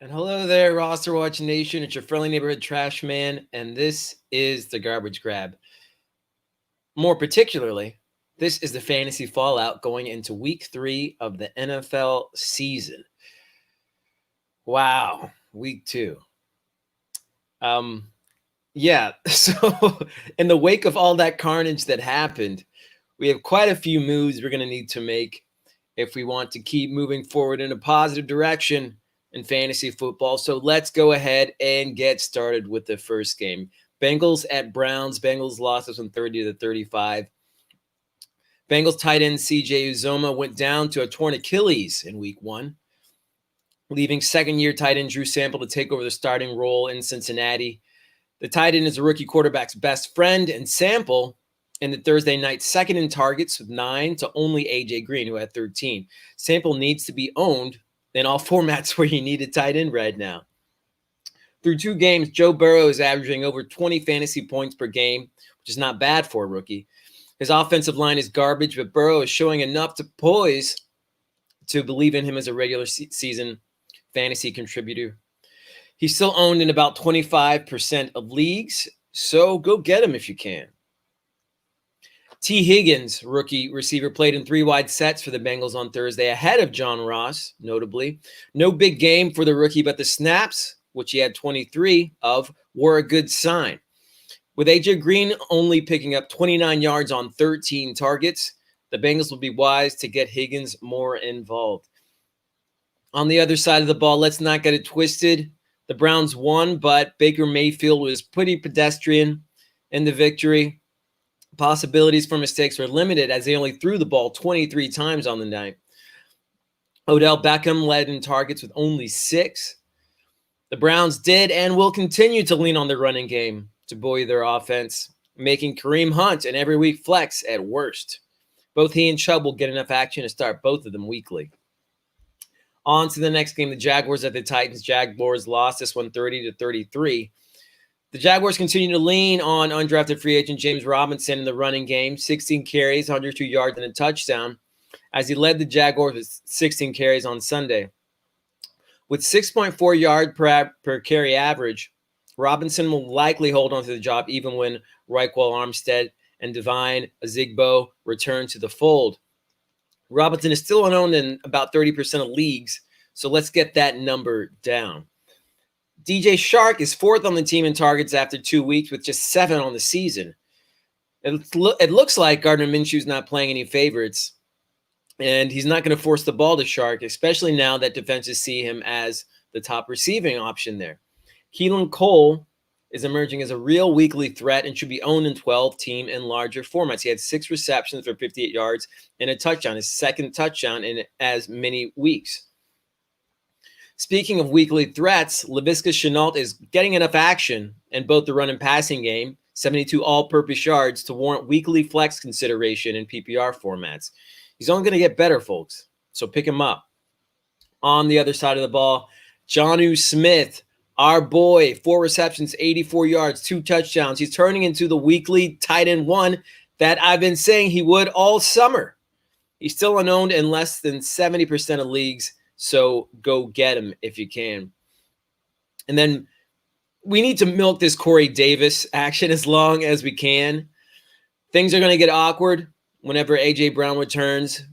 And hello there, RosterWatch Nation. It's your friendly neighborhood trash man, and this is the Garbage Grab. More particularly, this is the fantasy fallout going into week 3 of the NFL season. Wow, week 2. Yeah, so in the wake of all that carnage that happened, we have quite a few moves we're going to need to make if we want to keep moving forward in a positive direction in fantasy football. So let's go ahead and get started with the first game. Bengals at Browns. Bengals lost this one 30-35. Bengals tight end CJ Uzoma went down to a torn Achilles in week 1, leaving second-year tight end Drew Sample to take over the starting role in Cincinnati. The tight end is the rookie quarterback's best friend, and Sample in the Thursday night second in targets with 9 to only A.J. Green, who had 13. Sample needs to be owned in all formats where you need a tight end right now. Through 2 games, Joe Burrow is averaging over 20 fantasy points per game, which is not bad for a rookie. His offensive line is garbage, but Burrow is showing enough to poise to believe in him as a regular season fantasy contributor. He's still owned in about 25% of leagues, so go get him if you can. T. Higgins, rookie receiver, played in 3 wide sets for the Bengals on Thursday ahead of John Ross, notably. No big game for the rookie, but the snaps, which he had 23 of, were a good sign. With A.J. Green only picking up 29 yards on 13 targets, the Bengals will be wise to get Higgins more involved. On the other side of the ball, let's not get it twisted. The Browns won, but Baker Mayfield was pretty pedestrian in the victory. Possibilities for mistakes were limited as they only threw the ball 23 times on the night. Odell Beckham led in targets with only 6. The Browns did and will continue to lean on the running game to buoy their offense, making Kareem Hunt an every week flex at worst. Both he and Chubb will get enough action to start both of them weekly. On to the next game, the Jaguars at the Titans. Jaguars lost this one 30-33. The Jaguars continue to lean on undrafted free agent James Robinson in the running game. 16 carries, 102 yards, and a touchdown, as he led the Jaguars with 16 carries on Sunday. With 6.4 yards per carry average, Robinson will likely hold on to the job even when Raekwon Armstead and Devine Azigbo return to the fold. Robinson is still unowned in about 30% of leagues, so let's get that number down. DJ Chark is 4th on the team in targets after 2 weeks with just 7 on the season. It looks like Gardner Minshew's not playing any favorites, and he's not going to force the ball to Chark, especially now that defenses see him as the top receiving option there. Keelan Cole is emerging as a real weekly threat and should be owned in 12-team and larger formats. He had 6 receptions for 58 yards and a touchdown, his second touchdown in as many weeks. Speaking of weekly threats, Laviska Shenault is getting enough action in both the run and passing game, 72 all-purpose yards, to warrant weekly flex consideration in PPR formats. He's only going to get better, folks, so pick him up. On the other side of the ball, Jonnu Smith, our boy, 4 receptions, 84 yards, 2 touchdowns. He's turning into the weekly tight end 1 that I've been saying he would all summer. He's still unowned in less than 70% of leagues, so go get him if you can. And then we need to milk this Corey Davis action as long as we can. Things are going to get awkward whenever A.J. Brown returns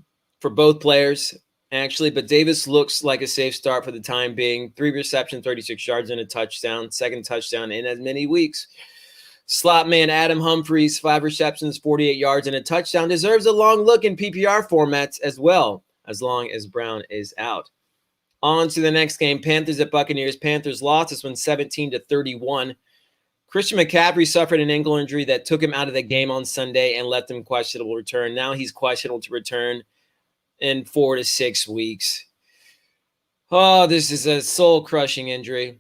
for both players, actually, but Davis looks like a safe start for the time being. 3 receptions, 36 yards, and a touchdown. Second touchdown in as many weeks. Slot man Adam Humphries, 5 receptions, 48 yards, and a touchdown. Deserves a long look in PPR formats as well, as long as Brown is out. On to the next game, Panthers at Buccaneers. Panthers lost this one 17-31. Christian McCaffrey suffered an ankle injury that took him out of the game on Sunday and left him questionable return. Now he's questionable to return in 4 to 6 weeks. Oh, this is a soul-crushing injury.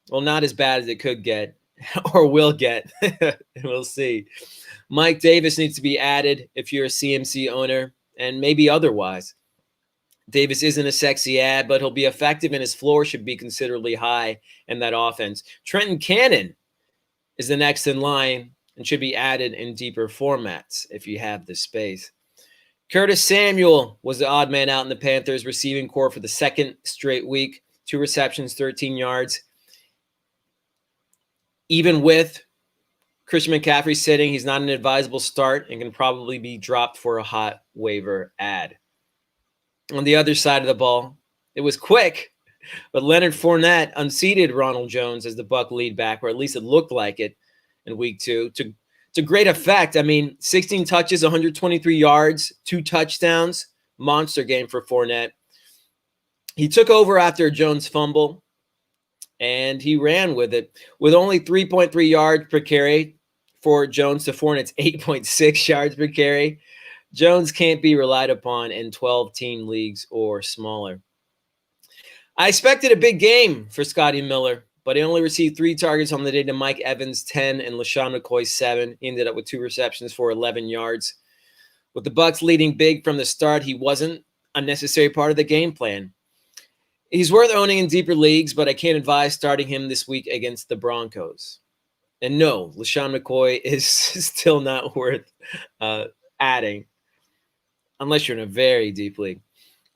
Well, not as bad as it could get or will get. We'll see. Mike Davis needs to be added if you're a CMC owner, and maybe otherwise. Davis isn't a sexy ad, but he'll be effective, and his floor should be considerably high in that offense. Trenton Cannon is the next in line and should be added in deeper formats if you have the space. Curtis Samuel was the odd man out in the Panthers receiving core for the second straight week. 2 receptions, 13 yards. Even with Christian McCaffrey sitting, he's not an advisable start and can probably be dropped for a hot waiver ad. On the other side of the ball, it was quick, but Leonard Fournette unseated Ronald Jones as the Buck lead back, or at least it looked like it in week 2. To great effect. I mean, 16 touches, 123 yards, 2 touchdowns. Monster game for Fournette. He took over after a Jones fumble, and he ran with it. With only 3.3 yards per carry for Jones to Fournette's 8.6 yards per carry, Jones can't be relied upon in 12-team leagues or smaller. I expected a big game for Scotty Miller, but he only received 3 targets on the day to Mike Evans' 10 and LaShawn McCoy's 7. He ended up with 2 receptions for 11 yards. With the Bucs leading big from the start, he wasn't a necessary part of the game plan. He's worth owning in deeper leagues, but I can't advise starting him this week against the Broncos. And no, LaShawn McCoy is still not worth adding, unless you're in a very deep league.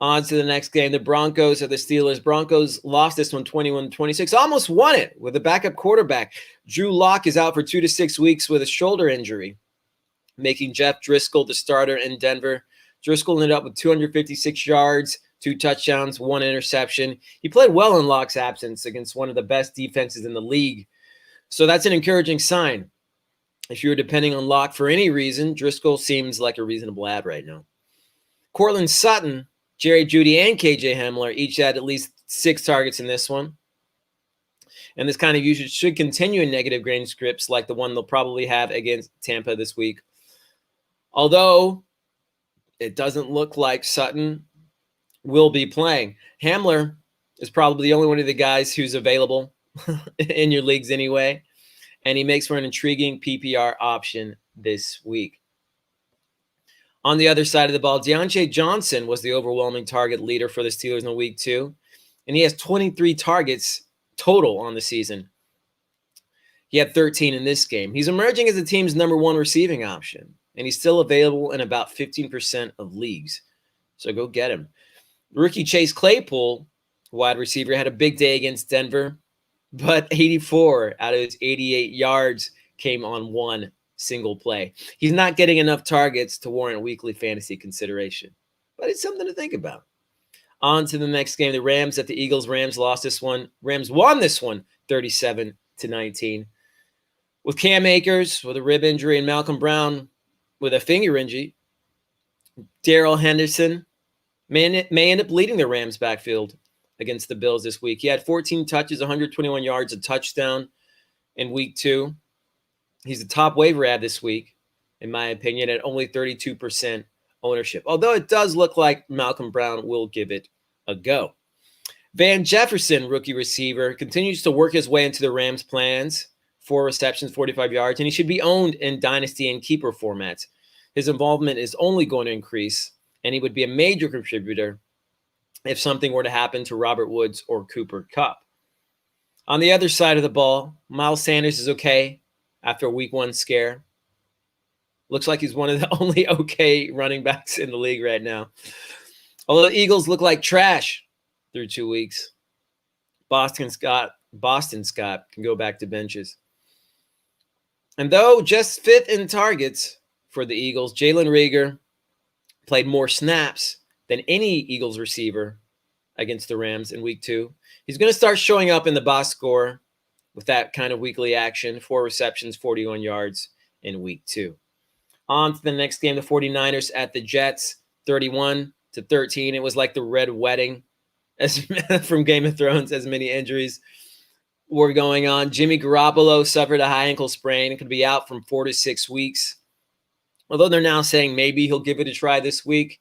On to the next game. The Broncos or the Steelers. Broncos lost this one 21-26. Almost won it with a backup quarterback. Drew Lock is out for 2 to 6 weeks with a shoulder injury, making Jeff Driscoll the starter in Denver. Driscoll ended up with 256 yards, 2 touchdowns, 1 interception. He played well in Lock's absence against one of the best defenses in the league. So that's an encouraging sign. If you're depending on Lock for any reason, Driscoll seems like a reasonable ad right now. Cortland Sutton, Jerry Jeudy, and KJ Hamler each had at least 6 targets in this one. And this kind of usage should continue in negative game scripts like the one they'll probably have against Tampa this week. Although it doesn't look like Sutton will be playing. Hamler is probably the only one of the guys who's available in your leagues anyway. And he makes for an intriguing PPR option this week. On the other side of the ball, Deontay Johnson was the overwhelming target leader for the Steelers in week 2. And he has 23 targets total on the season. He had 13 in this game. He's emerging as the team's number 1 receiving option. And he's still available in about 15% of leagues. So go get him. Rookie Chase Claypool, wide receiver, had a big day against Denver. But 84 out of his 88 yards came on 1 single play. He's not getting enough targets to warrant weekly fantasy consideration. But it's something to think about. On to the next game. The Rams at the Eagles. Rams lost this one. Rams won this one 37-19. With Cam Akers with a rib injury and Malcolm Brown with a finger injury, Darrell Henderson may end up leading the Rams backfield against the Bills this week. He had 14 touches, 121 yards, a touchdown in week 2. He's the top waiver ad this week, in my opinion, at only 32% ownership. Although it does look like Malcolm Brown will give it a go. Van Jefferson, rookie receiver, continues to work his way into the Rams' plans. 4 receptions, 45 yards, and he should be owned in dynasty and keeper formats. His involvement is only going to increase, and he would be a major contributor if something were to happen to Robert Woods or Cooper Kupp. On the other side of the ball, Miles Sanders is okay after a week 1 scare. Looks like he's one of the only okay running backs in the league right now. Although the Eagles look like trash through 2 weeks, Boston Scott can go back to benches. And though just 5th in targets for the Eagles, Jalen Reagor played more snaps than any Eagles receiver against the Rams in week 2. He's going to start showing up in the box score with that kind of weekly action. 4 receptions, 41 yards in week 2. On to the next game, the 49ers at the Jets, 31-13. It was like the Red Wedding from Game of Thrones, as many injuries were going on. Jimmy Garoppolo suffered a high ankle sprain and could be out from 4 to 6 weeks. Although they're now saying maybe he'll give it a try this week.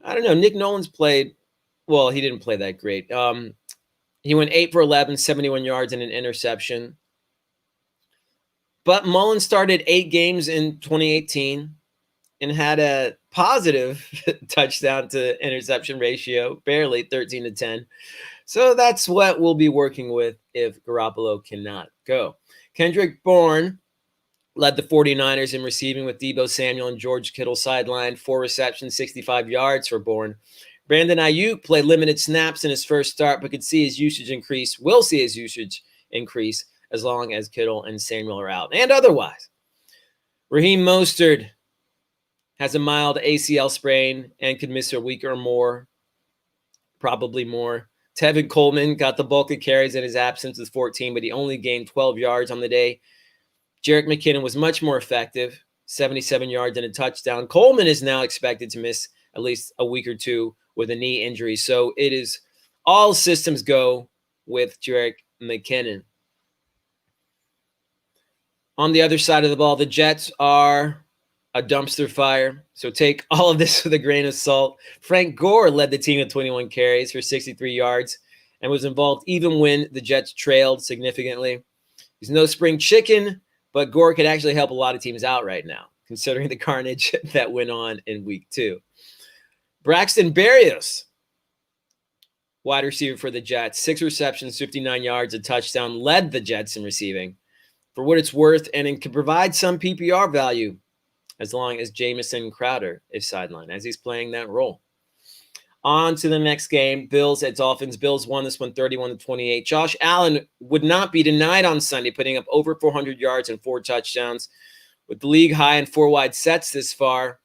I don't know. Nick Nolan's played, well, he didn't play that great. He went 8 for 11, 71 yards and an interception. But Mullen started 8 games in 2018 and had a positive touchdown to interception ratio, barely 13-10. So that's what we'll be working with if Garoppolo cannot go. Kendrick Bourne led the 49ers in receiving with Deebo Samuel and George Kittle sidelined. 4 receptions, 65 yards for Bourne. Brandon Ayuk played limited snaps in his first start, but could see his usage increase. Will see his usage increase as long as Kittle and Samuel are out. And otherwise, Raheem Mostert has a mild ACL sprain and could miss a week or more, probably more. Tevin Coleman got the bulk of carries in his absence with 14, but he only gained 12 yards on the day. Jerick McKinnon was much more effective, 77 yards and a touchdown. Coleman is now expected to miss at least a week or two with a knee injury. So it is all systems go with Jerick McKinnon. On the other side of the ball, the Jets are a dumpster fire. So take all of this with a grain of salt. Frank Gore led the team with 21 carries for 63 yards and was involved even when the Jets trailed significantly. He's no spring chicken, but Gore could actually help a lot of teams out right now, considering the carnage that went on in week 2. Braxton Berrios, wide receiver for the Jets, 6 receptions, 59 yards, a touchdown, led the Jets in receiving. For what it's worth, and it can provide some PPR value as long as Jamison Crowder is sidelined, as he's playing that role. On to the next game, Bills at Dolphins. Bills won this one 31-28. Josh Allen would not be denied on Sunday, putting up over 400 yards and 4 touchdowns. With the league high in 4 wide sets this far,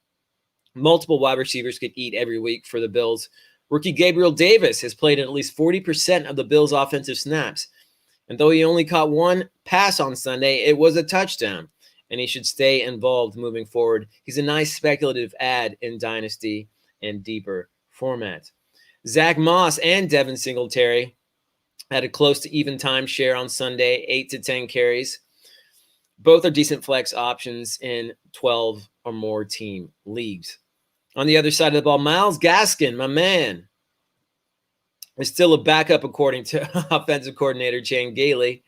multiple wide receivers could eat every week for the Bills. Rookie Gabriel Davis has played in at least 40% of the Bills' offensive snaps. And though he only caught 1 pass on Sunday, it was a touchdown, and he should stay involved moving forward. He's a nice speculative add in Dynasty and deeper formats. Zach Moss and Devin Singletary had a close to even time share on Sunday, 8 to 10 carries. Both are decent flex options in 12 or more team leagues. On the other side of the ball, Myles Gaskin, my man, is still a backup according to offensive coordinator Chan Gailey,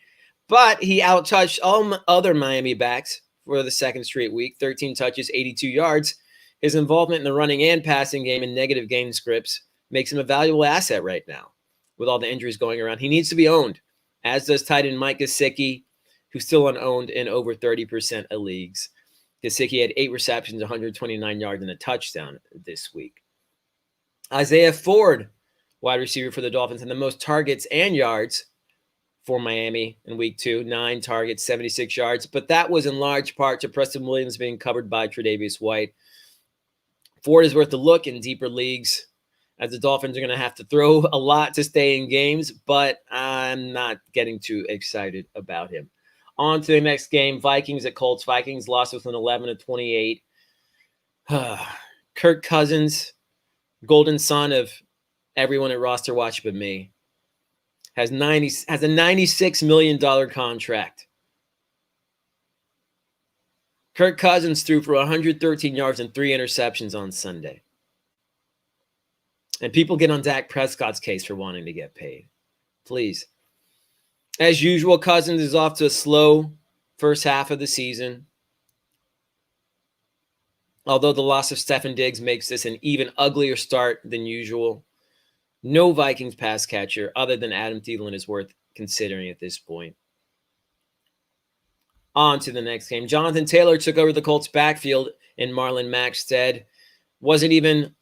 but he outtouched all other Miami backs for the second straight week, 13 touches, 82 yards. His involvement in the running and passing game and negative game scripts makes him a valuable asset right now with all the injuries going around. He needs to be owned, as does tight end Mike Gesicki, who's still unowned in over 30% of leagues. Gesicki had 8 receptions, 129 yards, and a touchdown this week. Isaiah Ford, wide receiver for the Dolphins, and the most targets and yards for Miami in week 2, 9 targets, 76 yards. But that was in large part to Preston Williams being covered by Tre'Davious White. Ford is worth a look in deeper leagues, as the Dolphins are going to have to throw a lot to stay in games, but I'm not getting too excited about him. On to the next game, Vikings at Colts. Vikings lost with an 11-28. Kirk Cousins, golden son of everyone at RosterWatch but me, has a $96 million contract. Kirk Cousins threw for 113 yards and 3 interceptions on Sunday. And people get on Dak Prescott's case for wanting to get paid. Please. As usual, Cousins is off to a slow first half of the season. Although the loss of Stefon Diggs makes this an even uglier start than usual, no Vikings pass catcher other than Adam Thielen is worth considering at this point. On to the next game. Jonathan Taylor took over the Colts backfield in Marlon Mack's stead. Wasn't even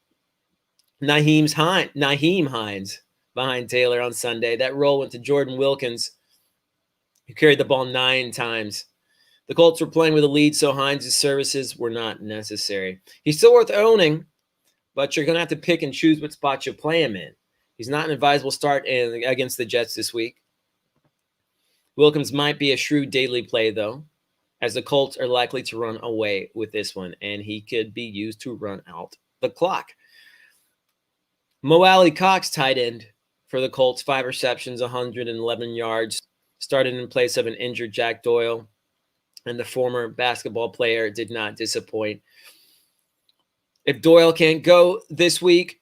Naheem Hines behind Taylor on Sunday. That role went to Jordan Wilkins, who carried the ball 9 times. The Colts were playing with a lead, so Hines' services were not necessary. He's still worth owning, but you're going to have to pick and choose what spot you play him in. He's not an advisable start against the Jets this week. Wilkins might be a shrewd daily play, though, as the Colts are likely to run away with this one, and he could be used to run out the clock. Mo Alley-Cox, tight end for the Colts, 5 receptions, 111 yards, started in place of an injured Jack Doyle, and the former basketball player did not disappoint. If Doyle can't go this week,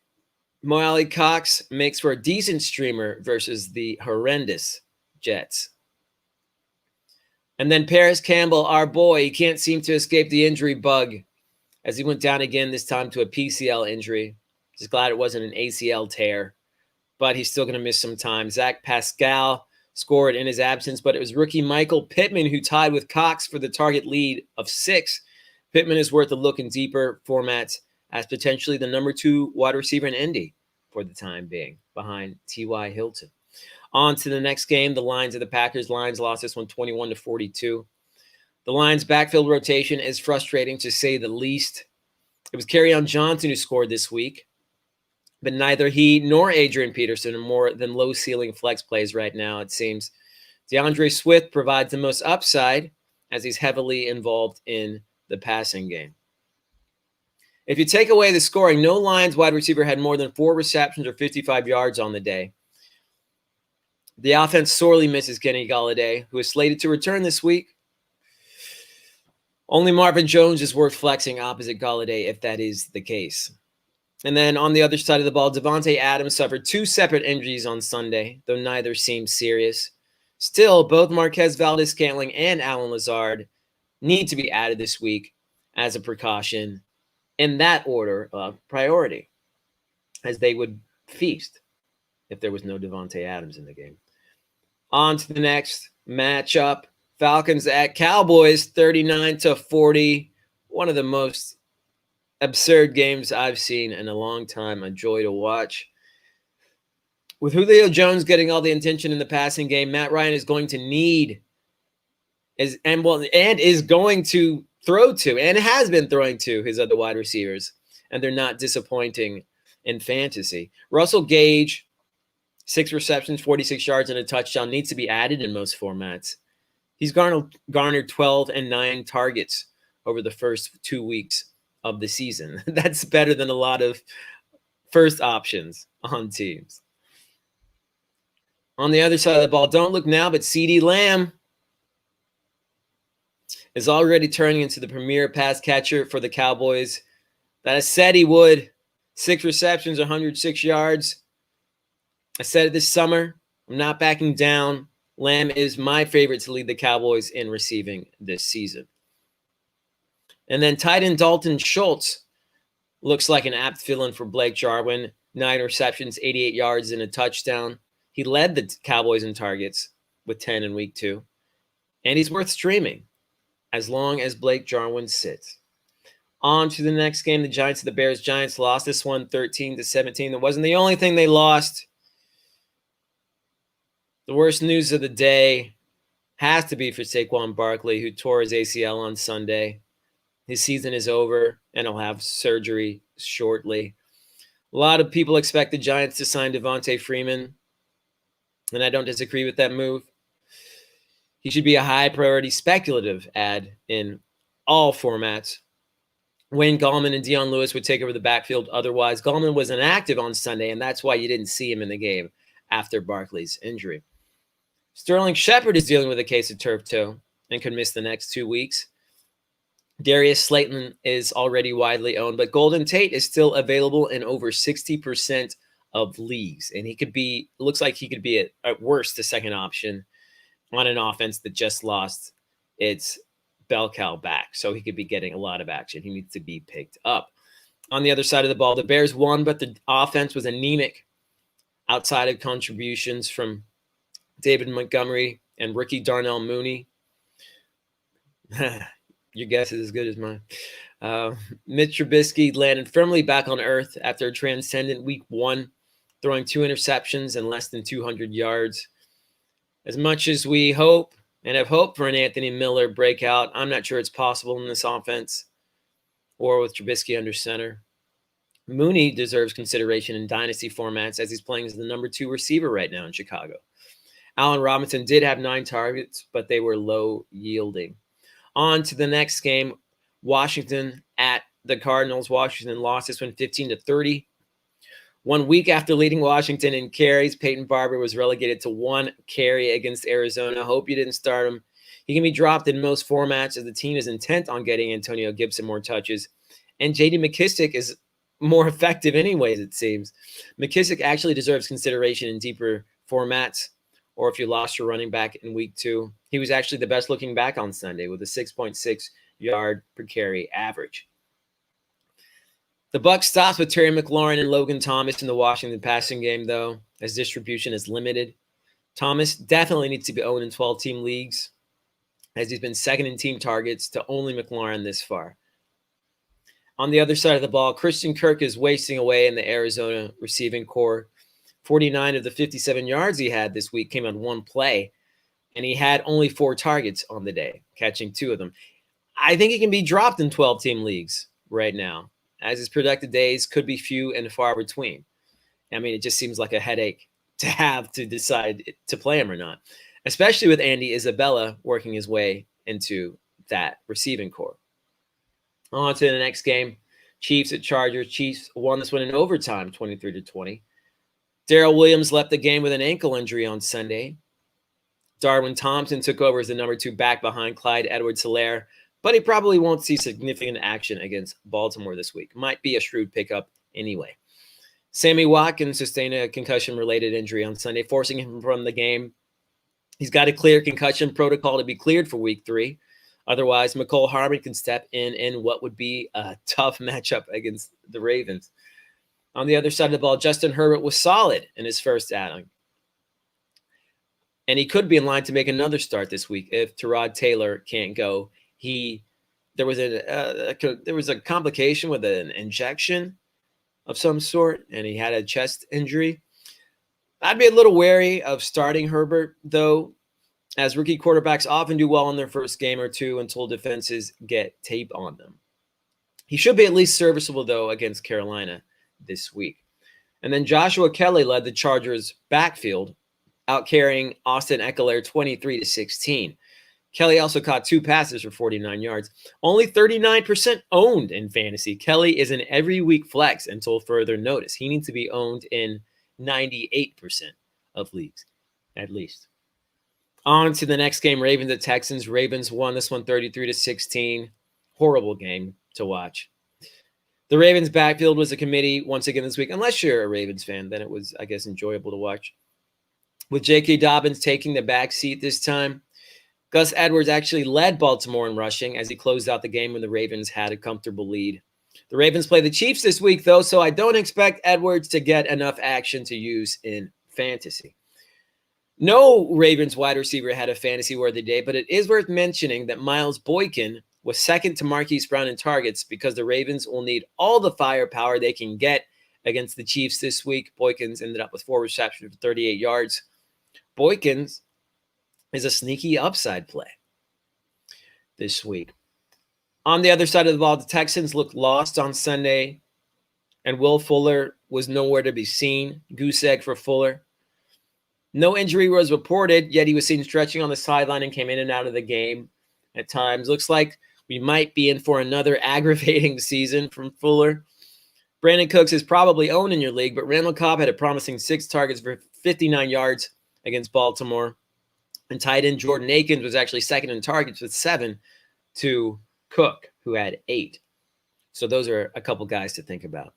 Mo Alley-Cox makes for a decent streamer versus the horrendous Jets. And then Paris Campbell, our boy, he can't seem to escape the injury bug as he went down again, this time to a PCL injury. Just glad it wasn't an ACL tear, but he's still going to miss some time. Zach Pascal scored in his absence, but it was rookie Michael Pittman who tied with Cox for the target lead of 6. Pittman is worth a look in deeper formats as potentially the number 2 wide receiver in Indy. for the time being, behind T.Y. Hilton. On to the next game, the Lions of the Packers. Lions lost this one 21-42. The Lions' backfield rotation is frustrating, to say the least. It was Kerryon Johnson who scored this week, but neither he nor Adrian Peterson are more than low-ceiling flex plays right now, it seems. DeAndre Swift provides the most upside, as he's heavily involved in the passing game. If you take away the scoring, no Lions wide receiver had more than 4 receptions or 55 yards on the day. The offense sorely misses Kenny Golladay, who is slated to return this week. Only Marvin Jones is worth flexing opposite Golladay if that is the case. And then on the other side of the ball, Devontae Adams suffered 2 separate injuries on Sunday, though neither seemed serious. Still, both Marquez Valdes-Scantling and Allen Lazard need to be added this week as a precaution, in that order of priority, as they would feast if there was no Devontae Adams in the game. On to the next matchup. Falcons at Cowboys, 39-40. One of the most absurd games I've seen in a long time. A joy to watch. With Julio Jones getting all the attention in the passing game, Matt Ryan is going to need is going to throw to, and has been throwing to, his other wide receivers, and they're not disappointing in fantasy. Russell Gage, 6 receptions, 46 yards, and a touchdown, needs to be added in most formats. He's garnered 12 and 9 targets over the first 2 weeks of the season. That's better than a lot of first options on teams. On the other side of the ball, don't look now, but CeeDee Lamb is already turning into the premier pass catcher for the Cowboys that I said he would. 6 receptions, 106 yards. I said it this summer. I'm not backing down. Lamb is my favorite to lead the Cowboys in receiving this season. And then tight end Dalton Schultz looks like an apt fill-in for Blake Jarwin. 9 receptions, 88 yards, and a touchdown. He led the Cowboys in targets with 10 in week 2. And he's worth streaming as long as Blake Jarwin sits. On to the next game, the Giants of the Bears. Giants lost this one 13-17. That wasn't the only thing they lost. The worst news of the day has to be for Saquon Barkley, who tore his ACL on Sunday. His season is over, and he'll have surgery shortly. A lot of people expect the Giants to sign Devontae Freeman, and I don't disagree with that move. He should be a high-priority speculative add in all formats. Wayne Gallman and Dion Lewis would take over the backfield otherwise. Gallman was inactive on Sunday, and that's why you didn't see him in the game after Barkley's injury. Sterling Shepard is dealing with a case of turf toe and could miss the next 2 weeks. Darius Slayton is already widely owned, but Golden Tate is still available in over 60% of leagues. And looks like he could be at worst the second option on an offense that just lost its bell cow back. So he could be getting a lot of action. He needs to be picked up. On the other side of the ball, the Bears won, but the offense was anemic outside of contributions from David Montgomery and rookie Darnell Mooney. Your guess is as good as mine. Mitch Trubisky landed firmly back on earth after a transcendent week 1, throwing 2 interceptions and less than 200 yards. As much as we hope and have hoped for an Anthony Miller breakout, I'm not sure it's possible in this offense or with Trubisky under center. Mooney deserves consideration in dynasty formats as he's playing as the number 2 receiver right now in Chicago. Allen Robinson did have 9 targets, but they were low yielding. On to the next game, Washington at the Cardinals. Washington lost this one 15-30. 1 week after leading Washington in carries, Peyton Barber was relegated to 1 carry against Arizona. Hope you didn't start him. He can be dropped in most formats as the team is intent on getting Antonio Gibson more touches. And J.D. McKissick is more effective anyways, it seems. McKissick actually deserves consideration in deeper formats, or if you lost your running back in week 2. He was actually the best looking back on Sunday with a 6.6 yard per carry average. The buck stops with Terry McLaurin and Logan Thomas in the Washington passing game, though, as distribution is limited. Thomas definitely needs to be owned in 12-team leagues, as he's been second in team targets to only McLaurin this far. On the other side of the ball, Christian Kirk is wasting away in the Arizona receiving core. 49 of the 57 yards he had this week came on one play, and he had only 4 targets on the day, catching 2 of them. I think he can be dropped in 12-team leagues right now, as his productive days could be few and far between. I mean, it just seems like a headache to have to decide to play him or not, especially with Andy Isabella working his way into that receiving core. On to the next game. Chiefs at Chargers. Chiefs won this one in overtime, 23-20. Darrell Williams left the game with an ankle injury on Sunday. Darwin Thompson took over as the number 2 back behind Clyde Edwards-Helaire, but he probably won't see significant action against Baltimore this week. Might be a shrewd pickup anyway. Sammy Watkins sustained a concussion-related injury on Sunday, forcing him from the game. He's got a clear concussion protocol to be cleared for Week 3. Otherwise, McCole Hardman can step in what would be a tough matchup against the Ravens. On the other side of the ball, Justin Herbert was solid in his first outing. And he could be in line to make another start this week if Tyrod Taylor can't go. There was a complication with an injection of some sort, and he had a chest injury. I'd be a little wary of starting Herbert, though, as rookie quarterbacks often do well in their first game or two until defenses get tape on them. He should be at least serviceable, though, against Carolina this week. And then Joshua Kelly led the Chargers' backfield, out-carrying Austin Eckler 23-16. Kelly also caught 2 passes for 49 yards. Only 39% owned in fantasy. Kelly is an every week flex until further notice. He needs to be owned in 98% of leagues, at least. On to the next game, Ravens at Texans. Ravens won this one 33-16. Horrible game to watch. The Ravens backfield was a committee once again this week. Unless you're a Ravens fan, then it was, I guess, enjoyable to watch. With J.K. Dobbins taking the back seat this time, Gus Edwards actually led Baltimore in rushing as he closed out the game when the Ravens had a comfortable lead. The Ravens play the Chiefs this week, though, so I don't expect Edwards to get enough action to use in fantasy. No Ravens wide receiver had a fantasy-worthy day, but it is worth mentioning that Miles Boykin was second to Marquise Brown in targets because the Ravens will need all the firepower they can get against the Chiefs this week. Boykins ended up with 4 receptions for 38 yards. Boykins is a sneaky upside play this week. On the other side of the ball, the Texans looked lost on Sunday, and Will Fuller was nowhere to be seen. Goose egg for Fuller. No injury was reported, yet he was seen stretching on the sideline and came in and out of the game at times. Looks like we might be in for another aggravating season from Fuller. Brandon Cooks is probably owned in your league, but Randall Cobb had a promising 6 targets for 59 yards against Baltimore. And tight end Jordan Akins was actually second in targets with 7 to Cook, who had 8. So those are a couple guys to think about.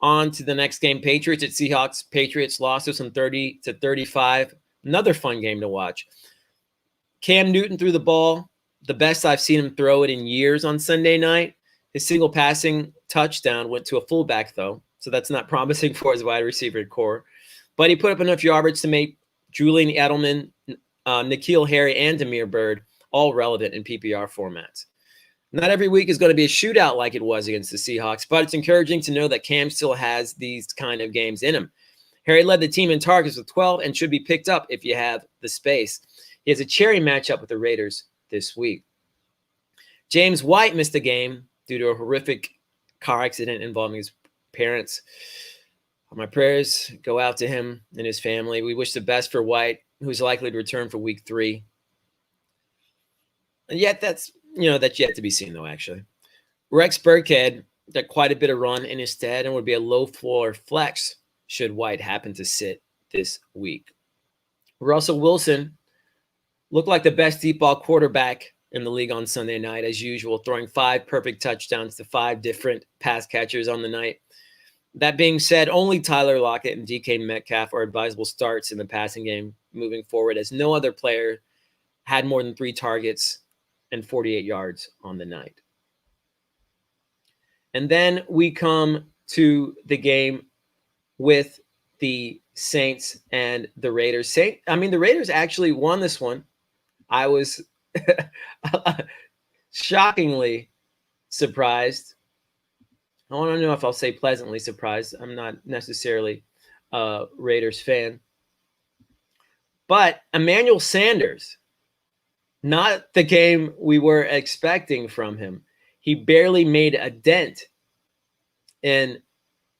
On to the next game, Patriots at Seahawks. Patriots lost this one 30-35. Another fun game to watch. Cam Newton threw the ball, the best I've seen him throw it in years on Sunday night. His single passing touchdown went to a fullback, though, so that's not promising for his wide receiver core. But he put up enough yardage to make Julian Edelman, N'Keal Harry, and Damiere Byrd all relevant in PPR formats. Not every week is going to be a shootout like it was against the Seahawks, but it's encouraging to know that Cam still has these kind of games in him. Harry led the team in targets with 12 and should be picked up if you have the space. He has a cherry matchup with the Raiders this week. James White missed a game due to a horrific car accident involving his parents. My prayers go out to him and his family. We wish the best for White, who's likely to return for week 3. And yet that's yet to be seen, though, actually. Rex Burkhead got quite a bit of run in his stead and would be a low-floor flex should White happen to sit this week. Russell Wilson looked like the best deep ball quarterback in the league on Sunday night, as usual, throwing 5 perfect touchdowns to 5 different pass catchers on the night. That being said, only Tyler Lockett and DK Metcalf are advisable starts in the passing game moving forward, as no other player had more than 3 targets and 48 yards on the night. And then we come to the game with the Saints and the Raiders. The Raiders actually won this one. I was shockingly surprised. I want to know if I'll say pleasantly surprised. I'm not necessarily a Raiders fan. But Emmanuel Sanders, not the game we were expecting from him. He barely made a dent in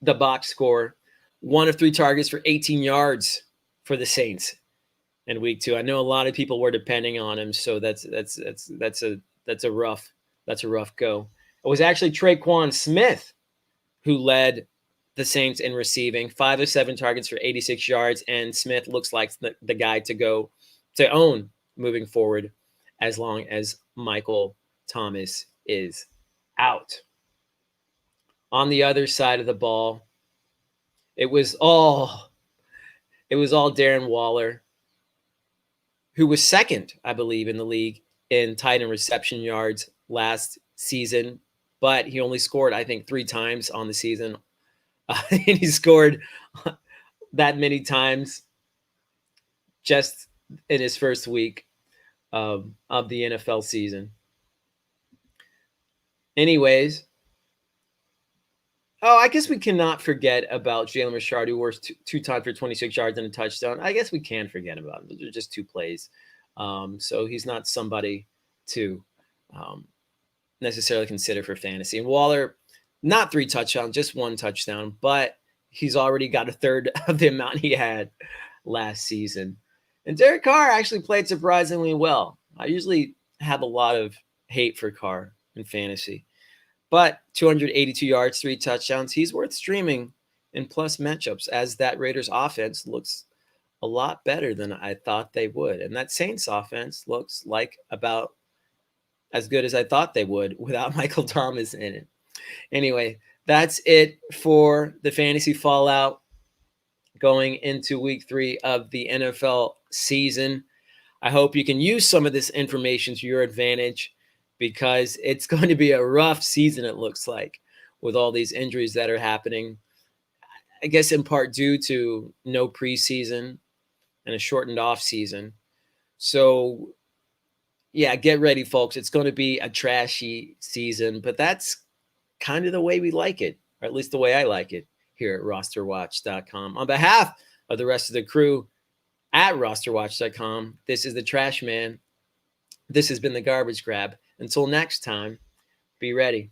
the box score. 1 of 3 targets for 18 yards for the Saints in week 2. I know a lot of people were depending on him, so that's a rough go. It was actually Traquan Smith who led the Saints in receiving, 5 of 7 targets for 86 yards, and Smith looks like the guy to own moving forward as long as Michael Thomas is out. On the other side of the ball, it was all Darren Waller, who was second, I believe, in the league in tight end reception yards last season, but he only scored, I think, 3 times on the season. And he scored that many times just in his first week of the NFL season. Anyways, I guess we cannot forget about Jalen Richard, who was two times for 26 yards and a touchdown. I guess we can forget about him. Those are just 2 plays. So he's not somebody to necessarily consider for fantasy. And Waller, not 3 touchdowns, just 1 touchdown, but he's already got a third of the amount he had last season. And Derek Carr actually played surprisingly well. I usually have a lot of hate for Carr in fantasy, but 282 yards, 3 touchdowns. He's worth streaming in plus matchups, as that Raiders offense looks a lot better than I thought they would. And that Saints offense looks like about as good as I thought they would without Michael Thomas in it. Anyway, that's it for the fantasy fallout going into week 3 of the NFL season. I hope you can use some of this information to your advantage, because it's going to be a rough season, it looks like, with all these injuries that are happening. I guess in part due to no preseason and a shortened off season. So, yeah, get ready, folks. It's going to be a trashy season, but that's kind of the way we like it, or at least the way I like it here at RosterWatch.com. On behalf of the rest of the crew at RosterWatch.com, this is the Trash Man. This has been the Garbage Grab. Until next time, be ready.